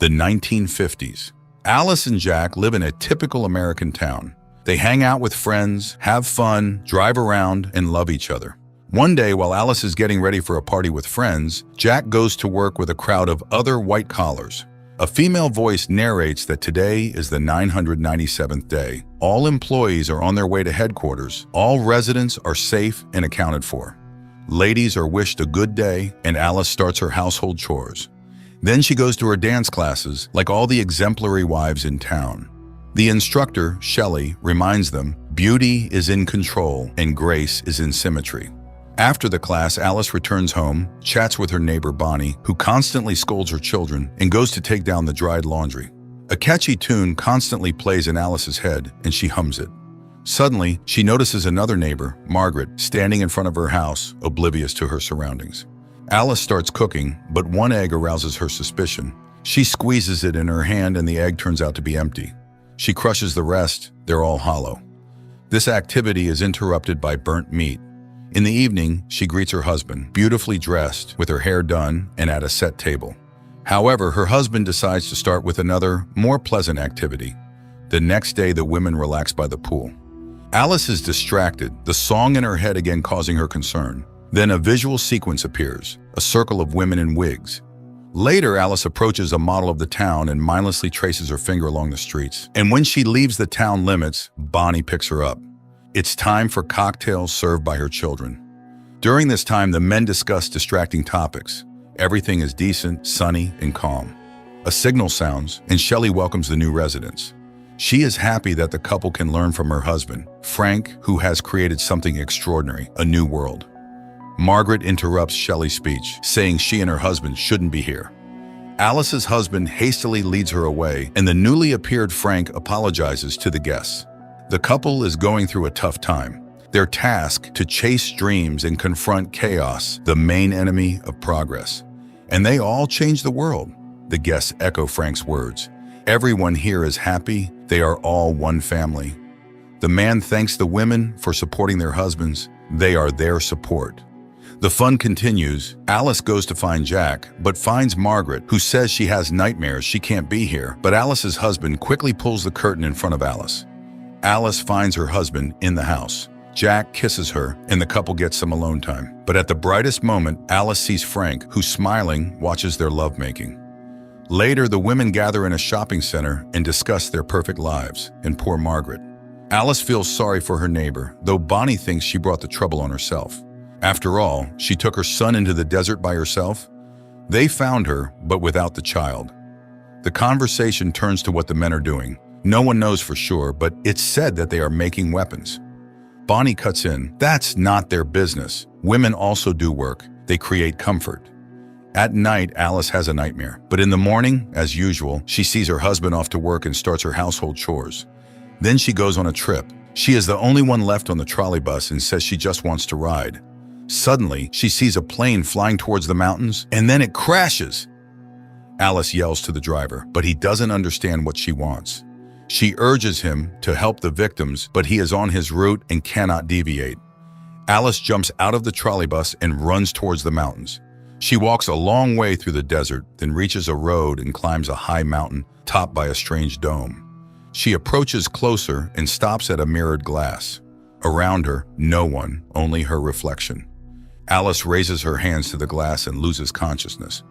The 1950s. Alice and Jack live in a typical American town. They hang out with friends, have fun, drive around, and love each other. One day, while Alice is getting ready for a party with friends, Jack goes to work with a crowd of other white collars. A female voice narrates that today is the 997th day. All employees are on their way to headquarters. All residents are safe and accounted for. Ladies are wished a good day, and Alice starts her household chores. Then she goes to her dance classes, like all the exemplary wives in town. The instructor, Shelley, reminds them, beauty is in control and grace is in symmetry. After the class, Alice returns home, chats with her neighbor Bonnie, who constantly scolds her children, and goes to take down the dried laundry. A catchy tune constantly plays in Alice's head, and she hums it. Suddenly, she notices another neighbor, Margaret, standing in front of her house, oblivious to her surroundings. Alice starts cooking, but one egg arouses her suspicion. She squeezes it in her hand and the egg turns out to be empty. She crushes the rest, they're all hollow. This activity is interrupted by burnt meat. In the evening, she greets her husband, beautifully dressed, with her hair done and at a set table. However, her husband decides to start with another, more pleasant activity. The next day, the women relax by the pool. Alice is distracted, the song in her head again causing her concern. Then a visual sequence appears, a circle of women in wigs. Later, Alice approaches a model of the town and mindlessly traces her finger along the streets. And when she leaves the town limits, Bonnie picks her up. It's time for cocktails served by her children. During this time, the men discuss distracting topics. Everything is decent, sunny, and calm. A signal sounds, and Shelley welcomes the new residents. She is happy that the couple can learn from her husband, Frank, who has created something extraordinary, a new world. Margaret interrupts Shelley's speech, saying she and her husband shouldn't be here. Alice's husband hastily leads her away, and the newly appeared Frank apologizes to the guests. The couple is going through a tough time. They're tasked to chase dreams and confront chaos, the main enemy of progress. And they all change the world. The guests echo Frank's words. Everyone here is happy. They are all one family. The man thanks the women for supporting their husbands. They are their support. The fun continues. Alice goes to find Jack, but finds Margaret, who says she has nightmares she can't be here. But Alice's husband quickly pulls the curtain in front of Alice. Alice finds her husband in the house. Jack kisses her, and the couple gets some alone time. But at the brightest moment, Alice sees Frank, who, smiling, watches their lovemaking. Later, the women gather in a shopping center and discuss their perfect lives, and poor Margaret. Alice feels sorry for her neighbor, though Bonnie thinks she brought the trouble on herself. After all, she took her son into the desert by herself. They found her, but without the child. The conversation turns to what the men are doing. No one knows for sure, but it's said that they are making weapons. Bonnie cuts in. That's not their business. Women also do work. They create comfort. At night, Alice has a nightmare. But in the morning, as usual, she sees her husband off to work and starts her household chores. Then she goes on a trip. She is the only one left on the trolley bus and says she just wants to ride. Suddenly, she sees a plane flying towards the mountains, and then it crashes. Alice yells to the driver, but he doesn't understand what she wants. She urges him to help the victims, but he is on his route and cannot deviate. Alice jumps out of the trolley bus and runs towards the mountains. She walks a long way through the desert, then reaches a road and climbs a high mountain topped by a strange dome. She approaches closer and stops at a mirrored glass. Around her, no one, only her reflection. Alice raises her hands to the glass and loses consciousness.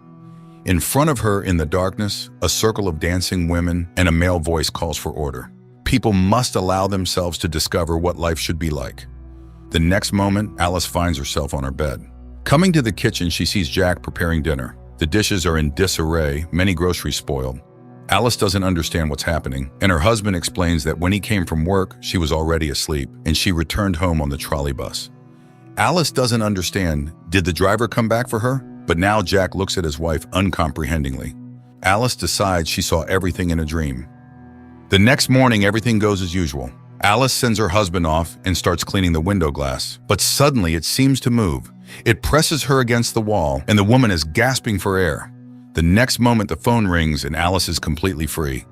In front of her, in the darkness, a circle of dancing women and a male voice calls for order. People must allow themselves to discover what life should be like. The next moment, Alice finds herself on her bed. Coming to the kitchen, she sees Jack preparing dinner. The dishes are in disarray, many groceries spoiled. Alice doesn't understand what's happening, and her husband explains that when he came from work, she was already asleep, and she returned home on the trolley bus. Alice doesn't understand. Did the driver come back for her? But now Jack looks at his wife uncomprehendingly. Alice decides she saw everything in a dream. The next morning, everything goes as usual. Alice sends her husband off and starts cleaning the window glass, but suddenly it seems to move. It presses her against the wall, and the woman is gasping for air. The next moment, the phone rings and Alice is completely free.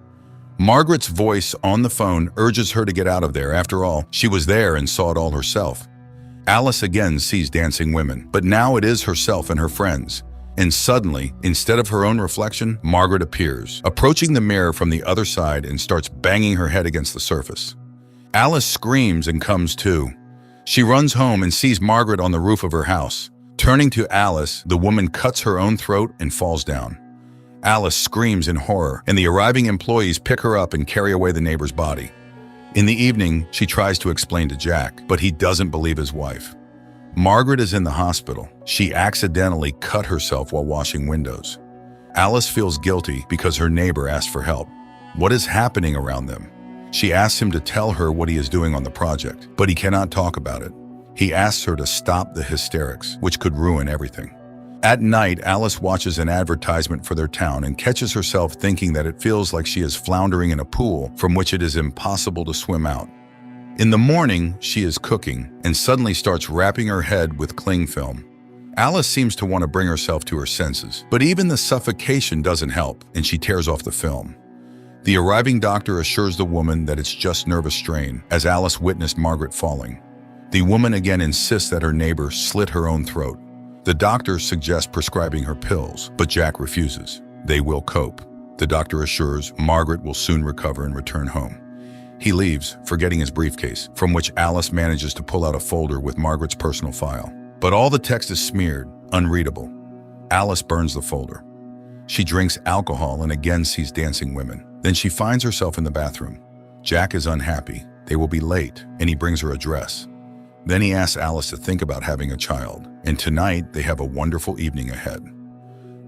Margaret's voice on the phone urges her to get out of there. After all, she was there and saw it all herself. Alice again sees dancing women, but now it is herself and her friends, And suddenly, instead of her own reflection, Margaret appears, approaching the mirror from the other side and starts banging her head against the surface. Alice screams and comes to. She runs home and sees Margaret on the roof of her house. Turning to Alice, the woman cuts her own throat and falls down. Alice screams in horror, and the arriving employees pick her up and carry away the neighbor's body. In the evening, she tries to explain to Jack, but he doesn't believe his wife. Margaret is in the hospital. She accidentally cut herself while washing windows. Alice feels guilty because her neighbor asked for help. What is happening around them? She asks him to tell her what he is doing on the project, but he cannot talk about it. He asks her to stop the hysterics, which could ruin everything. At night, Alice watches an advertisement for their town and catches herself thinking that it feels like she is floundering in a pool from which it is impossible to swim out. In the morning, she is cooking and suddenly starts wrapping her head with cling film. Alice seems to want to bring herself to her senses, but even the suffocation doesn't help, and she tears off the film. The arriving doctor assures the woman that it's just nervous strain, as Alice witnessed Margaret falling. The woman again insists that her neighbor slit her own throat. The doctor suggests prescribing her pills, but Jack refuses. They will cope. The doctor assures Margaret will soon recover and return home. He leaves, forgetting his briefcase, from which Alice manages to pull out a folder with Margaret's personal file. But all the text is smeared, unreadable. Alice burns the folder. She drinks alcohol and again sees dancing women. Then she finds herself in the bathroom. Jack is unhappy. They will be late, and he brings her a dress. Then he asks Alice to think about having a child, and tonight they have a wonderful evening ahead.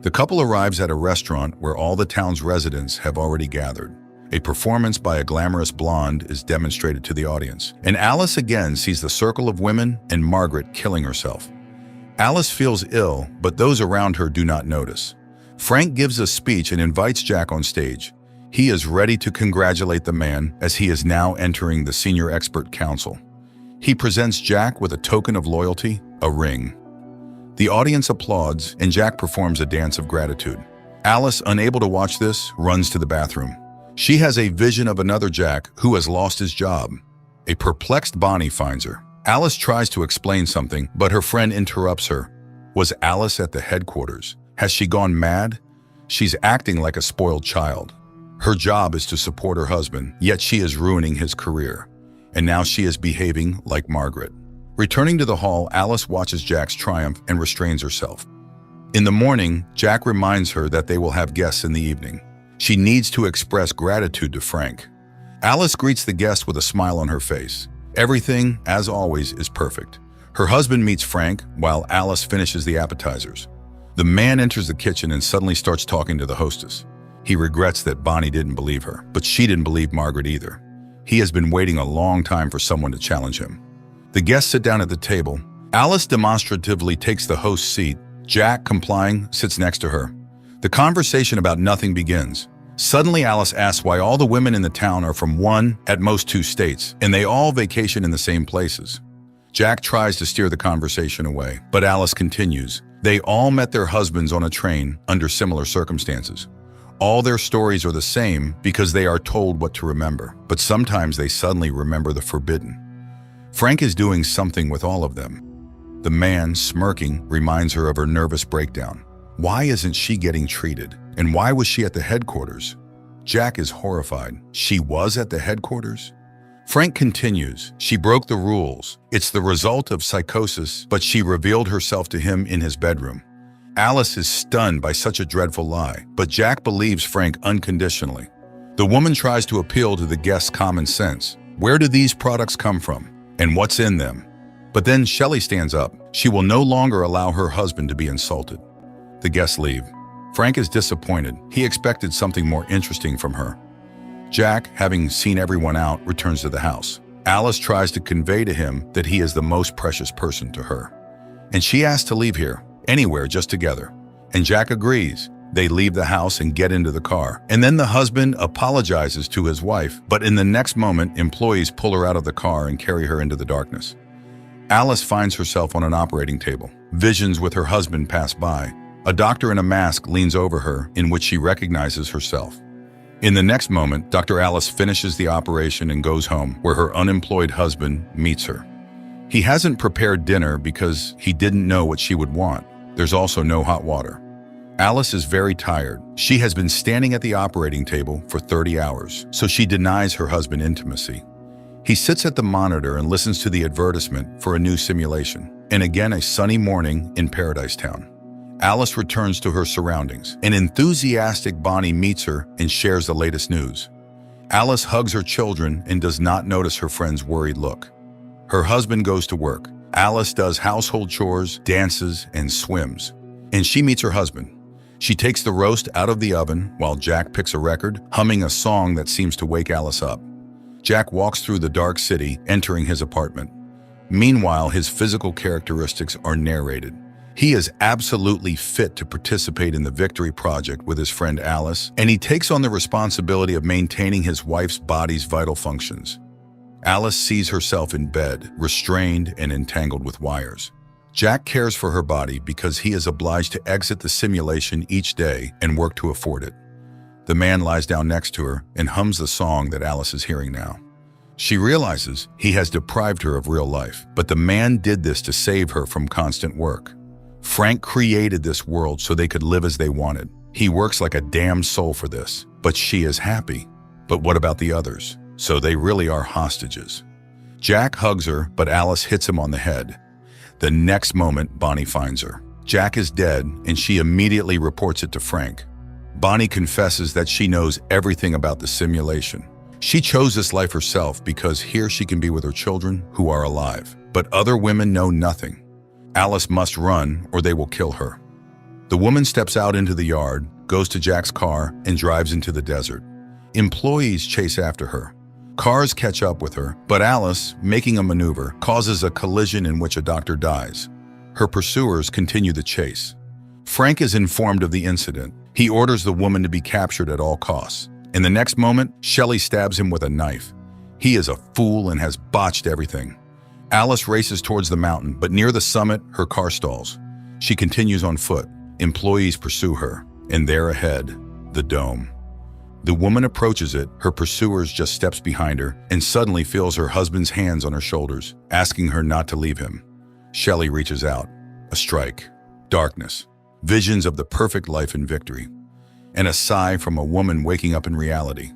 The couple arrives at a restaurant where all the town's residents have already gathered. A performance by a glamorous blonde is demonstrated to the audience, and Alice again sees the circle of women and Margaret killing herself. Alice feels ill, but those around her do not notice. Frank gives a speech and invites Jack on stage. He is ready to congratulate the man as he is now entering the senior expert council. He presents Jack with a token of loyalty, a ring. The audience applauds, and Jack performs a dance of gratitude. Alice, unable to watch this, runs to the bathroom. She has a vision of another Jack who has lost his job. A perplexed Bonnie finds her. Alice tries to explain something, but her friend interrupts her. Was Alice at the headquarters? Has she gone mad? She's acting like a spoiled child. Her job is to support her husband, yet she is ruining his career. And now she is behaving like Margaret. Returning to the hall, Alice watches Jack's triumph and restrains herself. In the morning, Jack reminds her that they will have guests in the evening. She needs to express gratitude to Frank. Alice greets the guest with a smile on her face. Everything, as always, is perfect. Her husband meets Frank while Alice finishes the appetizers. The man enters the kitchen and suddenly starts talking to the hostess. He regrets that Bonnie didn't believe her, but she didn't believe Margaret either. He has been waiting a long time for someone to challenge him. The guests sit down at the table. Alice demonstratively takes the host's seat. Jack, complying, sits next to her. The conversation about nothing begins. Suddenly, Alice asks why all the women in the town are from one, at most two states, and they all vacation in the same places. Jack tries to steer the conversation away, but Alice continues. They all met their husbands on a train under similar circumstances. All their stories are the same because they are told what to remember, but sometimes they suddenly remember the forbidden. Frank is doing something with all of them. The man, smirking, reminds her of her nervous breakdown. Why isn't she getting treated? And why was she at the headquarters? Jack is horrified. She was at the headquarters? Frank continues. She broke the rules. It's the result of psychosis, but she revealed herself to him in his bedroom. Alice is stunned by such a dreadful lie, but Jack believes Frank unconditionally. The woman tries to appeal to the guest's common sense. Where do these products come from? And what's in them? But then Shelley stands up. She will no longer allow her husband to be insulted. The guests leave. Frank is disappointed. He expected something more interesting from her. Jack, having seen everyone out, returns to the house. Alice tries to convey to him that he is the most precious person to her. And she asks to leave here, anywhere, just together. And Jack agrees. They leave the house and get into the car. And then the husband apologizes to his wife, but in the next moment, employees pull her out of the car and carry her into the darkness. Alice finds herself on an operating table. Visions with her husband pass by. A doctor in a mask leans over her, in which she recognizes herself. In the next moment, Dr. Alice finishes the operation and goes home, where her unemployed husband meets her. He hasn't prepared dinner because he didn't know what she would want. There's also no hot water. Alice is very tired. She has been standing at the operating table for 30 hours, so she denies her husband intimacy. He sits at the monitor and listens to the advertisement for a new simulation. And again, a sunny morning in Paradise Town. Alice returns to her surroundings. An enthusiastic Bonnie meets her and shares the latest news. Alice hugs her children and does not notice her friend's worried look. Her husband goes to work. Alice does household chores, dances, and swims. And she meets her husband. She takes the roast out of the oven while Jack picks a record, humming a song that seems to wake Alice up. Jack walks through the dark city, entering his apartment. Meanwhile, his physical characteristics are narrated. He is absolutely fit to participate in the Victory Project with his friend Alice, and he takes on the responsibility of maintaining his wife's body's vital functions. Alice sees herself in bed, restrained and entangled with wires. Jack cares for her body because he is obliged to exit the simulation each day and work to afford it. The man lies down next to her and hums the song that Alice is hearing now. She realizes he has deprived her of real life, but the man did this to save her from constant work. Frank created this world so they could live as they wanted. He works like a damned soul for this, but she is happy. But what about the others? So they really are hostages. Jack hugs her, but Alice hits him on the head. The next moment, Bonnie finds her. Jack is dead, and she immediately reports it to Frank. Bonnie confesses that she knows everything about the simulation. She chose this life herself because here she can be with her children who are alive. But other women know nothing. Alice must run or they will kill her. The woman steps out into the yard, goes to Jack's car, and drives into the desert. Employees chase after her. Cars catch up with her, but Alice, making a maneuver, causes a collision in which a doctor dies. Her pursuers continue the chase. Frank is informed of the incident. He orders the woman to be captured at all costs. In the next moment, Shelley stabs him with a knife. He is a fool and has botched everything. Alice races towards the mountain, but near the summit, her car stalls. She continues on foot. Employees pursue her, and there ahead, the dome. The woman approaches it, her pursuers just steps behind her, and suddenly feels her husband's hands on her shoulders, asking her not to leave him. Shelley reaches out. A strike. Darkness. Visions of the perfect life in victory. And a sigh from a woman waking up in reality.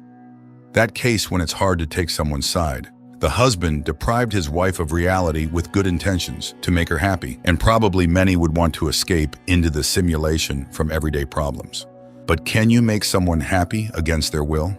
That case when it's hard to take someone's side. The husband deprived his wife of reality with good intentions to make her happy, and probably many would want to escape into the simulation from everyday problems. But can you make someone happy against their will?